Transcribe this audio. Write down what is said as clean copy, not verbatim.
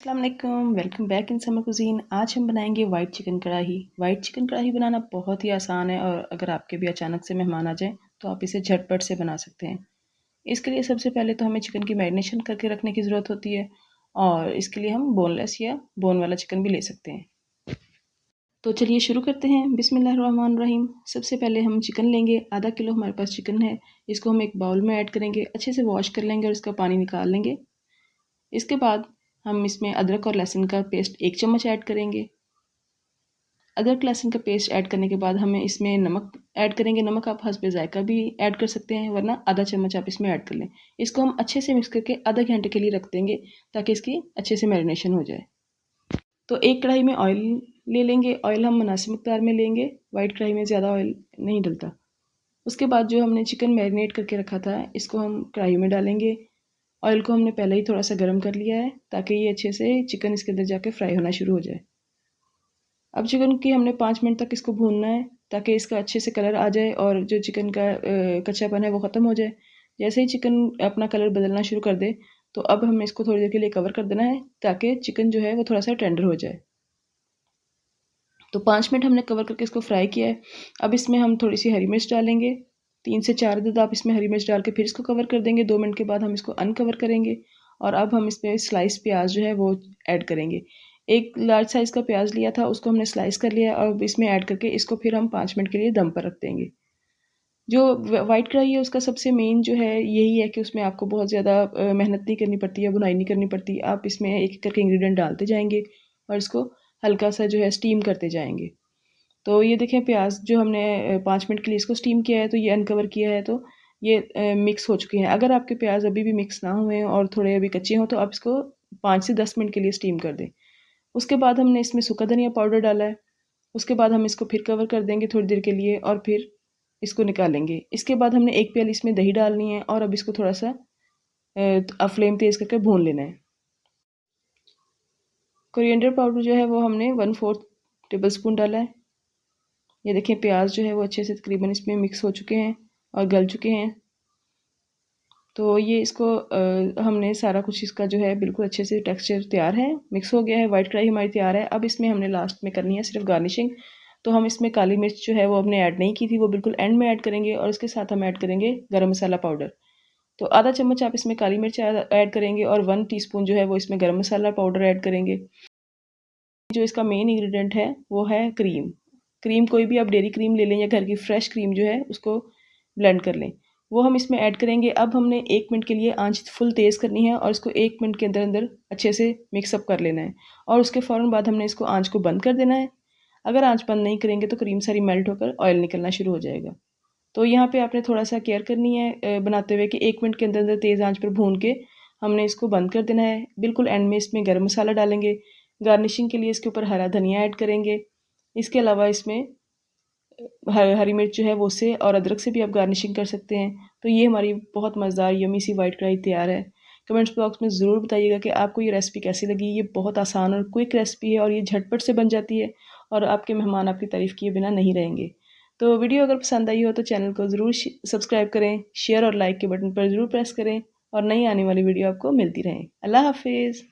अस्सलाम वालेकुम, welcome back in summer cuisine. आज हम बनाएंगे वाइट चिकन कढ़ाई। वाइट चिकन कढ़ाई बनाना बहुत ही आसान है और अगर आपके भी अचानक से मेहमान आ जाएं तो आप इसे झटपट से बना सकते हैं। इसके लिए सबसे पहले तो हमें चिकन की मैरिनेशन करके रखने की ज़रूरत होती है और इसके लिए हम बोनलेस या बोन वाला चिकन भी ले सकते हैं। तो चलिए शुरू करते हैं। बिस्मिल्लाहिर्रहमानिर्रहीम। सबसे पहले हम चिकन लेंगे। आधा किलो हमारे पास चिकन है। इसको हम एक बाउल में ऐड करेंगे, अच्छे से वॉश कर लेंगे और इसका पानी निकाल लेंगे। इसके बाद हम इसमें अदरक और लहसुन का पेस्ट 1 चम्मच ऐड करेंगे। अदरक लहसुन का पेस्ट ऐड करने के बाद हमें इसमें नमक ऐड करेंगे। नमक आप हस्बे ज़ायका भी ऐड कर सकते हैं, वरना आधा चम्मच आप इसमें ऐड कर लें। इसको हम अच्छे से मिक्स करके आधा घंटे के लिए रख देंगे ताकि इसकी अच्छे से मैरिनेशन हो जाए। तो एक कढ़ाई में ऑयल ले लेंगे। ऑयल हम मुनासिब मकदार में लेंगे, वाइट कढ़ाई में ज़्यादा ऑयल नहीं डलता। उसके बाद जो हमने चिकन मैरिनेट करके रखा था इसको हम कढ़ाई में डालेंगे। ऑयल को हमने पहले ही थोड़ा सा गर्म कर लिया है ताकि ये अच्छे से चिकन इसके अंदर जाके फ्राई होना शुरू हो जाए। अब चिकन की हमने 5 मिनट तक इसको भूनना है ताकि इसका अच्छे से कलर आ जाए और जो चिकन का कच्चापन है वो ख़त्म हो जाए। जैसे ही चिकन अपना कलर बदलना शुरू कर दे तो अब हमें इसको थोड़ी देर के लिए कवर कर देना है ताकि चिकन जो है वो थोड़ा सा टेंडर हो जाए। तो 5 मिनट हमने कवर करके इसको फ्राई किया है। अब इसमें हम थोड़ी सी हरी मिर्च डालेंगे, 3 से 4 अदद आप इसमें हरी मिर्च डाल के फिर इसको कवर कर देंगे। 2 मिनट के बाद हम इसको अनकवर करेंगे और अब हम इसमें स्लाइस प्याज जो है वो ऐड करेंगे। एक लार्ज साइज़ का प्याज लिया था, उसको हमने स्लाइस कर लिया और अब इसमें ऐड करके इसको फिर हम 5 मिनट के लिए दम पर रख देंगे। जो वाइट कढ़ाई है उसका सबसे मेन जो है यही है कि उसमें आपको बहुत ज़्यादा मेहनत नहीं करनी पड़ती है, बुनाई नहीं करनी पड़ती। आप इसमें एक एक करके इंग्रेडिएंट डालते जाएंगे और इसको हल्का सा जो है स्टीम करते जाएंगे। तो ये देखें प्याज जो हमने 5 मिनट के लिए इसको स्टीम किया है तो ये अनकवर किया है तो ये मिक्स हो चुके हैं। अगर आपके प्याज अभी भी मिक्स ना हुए हैं और थोड़े अभी कच्चे हों तो आप इसको 5 से 10 मिनट के लिए स्टीम कर दें। उसके बाद हमने इसमें सूखा धनिया पाउडर डाला है। उसके बाद हम इसको फिर कवर कर देंगे थोड़ी देर के लिए और फिर इसको निकालेंगे। इसके बाद हमने 1 प्याली इसमें दही डालनी है और अब इसको थोड़ा सा फ्लेम तेज़ करके भून लेना है। कोरिएंडर पाउडर जो है वो हमने 1/4 टेबल स्पून डाला है। ये देखें प्याज जो है वो अच्छे से तकरीबन इसमें मिक्स हो चुके हैं और गल चुके हैं। तो ये इसको हमने सारा कुछ इसका जो है बिल्कुल अच्छे से टेक्सचर तैयार है, मिक्स हो गया है। वाइट कढ़ाई हमारी तैयार है। अब इसमें हमने लास्ट में करनी है सिर्फ गार्निशिंग। तो हम इसमें काली मिर्च जो है वो हमने ऐड नहीं की थी, वो बिल्कुल एंड में ऐड करेंगे और इसके साथ हम ऐड करेंगे गरम मसाला पाउडर। तो आधा चम्मच आप इसमें काली मिर्च ऐड करेंगे और 1 टीस्पून जो है वो इसमें गरम मसाला पाउडर ऐड करेंगे। जो इसका मेन इंग्रेडिएंट है वो है क्रीम। क्रीम कोई भी आप डेयरी क्रीम ले लें या घर की फ्रेश क्रीम जो है उसको ब्लेंड कर लें, वो हम इसमें ऐड करेंगे। अब हमने 1 मिनट के लिए आंच फुल तेज़ करनी है और इसको 1 मिनट के अंदर अंदर अच्छे से मिक्सअप कर लेना है और उसके फ़ौरन बाद हमने इसको आंच को बंद कर देना है। अगर आंच बंद नहीं करेंगे तो क्रीम सारी मेल्ट होकर ऑयल निकलना शुरू हो जाएगा। तो यहाँ पे आपने थोड़ा सा केयर करनी है बनाते हुए कि 1 मिनट के अंदर अंदर तेज़ आंच पर भून के हमने इसको बंद कर देना है। बिल्कुल एंड में इसमें गरम मसाला डालेंगे। गार्निशिंग के लिए इसके ऊपर हरा धनिया ऐड करेंगे। इसके अलावा इसमें हरी मिर्च जो है वो से और अदरक से भी आप गार्निशिंग कर सकते हैं। तो ये हमारी बहुत मज़ेदार यमी सी वाइट कढ़ाई तैयार है। कमेंट्स बॉक्स में ज़रूर बताइएगा कि आपको ये रेसिपी कैसी लगी। ये बहुत आसान और क्विक रेसिपी है और ये झटपट से बन जाती है और आपके मेहमान आपकी तारीफ़ किए बिना नहीं रहेंगे। तो वीडियो अगर पसंद आई हो तो चैनल को ज़रूर सब्सक्राइब करें, शेयर और लाइक के बटन पर ज़रूर प्रेस करें और नई आने वाली वीडियो आपको मिलती रहें। अल्लाह हाफिज़।